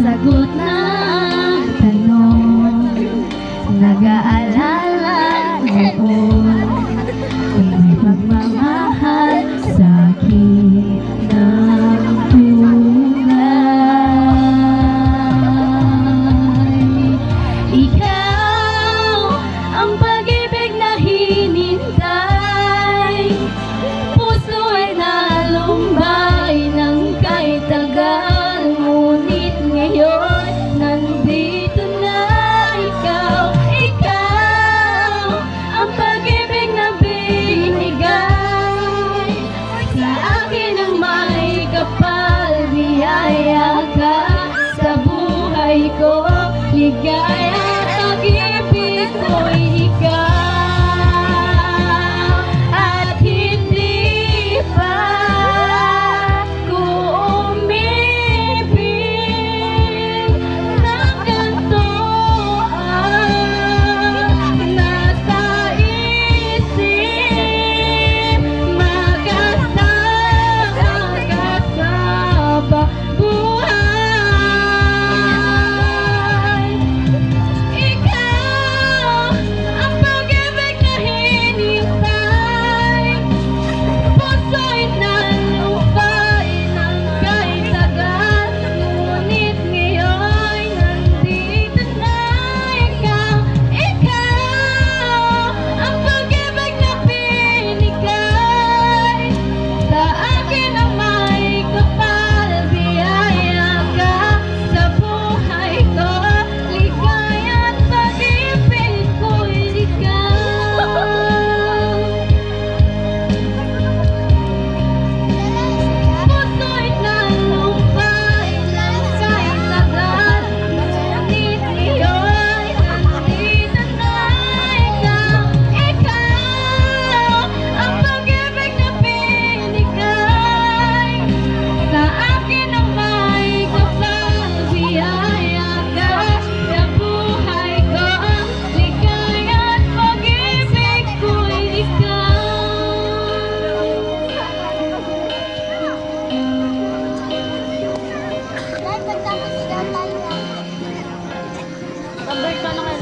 sagot ng tanong. Nag-aalala noon kung may pagmamahal sa'kin ng tunay. Ikaw ang pag-ibig na hinintay, puso'y nalumbay ng kay tagal, ngunit ngayon nandito na ikaw. Ikaw ang pag-ibig na binigay sa akin ang may kapal, biyaya ka sa buhay ko, ligaya at pag-ibig ko'y ikaw. At hindi pa ko umibig ng ganito ang nasa isip, makasama ka sa buhay. Ikaw ang pag-ibig na hinintay, puso'y nalumbay ng kay tagal, ngunit ngayon nandito na ikaw. Ikaw ang pag-ibig na binigay sa akin ang may kapal, biyaya ka sa buhay ko, ligaya at pag-ibig ko'y ikaw. Puso'y nalumbay ng kay tagal, ngunit ngayon nandito na ikaw. Ikaw ang pag-ibig na binigay sa akin ang may kapal, biyaya ka sa buhay ko, ligaya at pag-ibig ko'y ikaw. Number ka na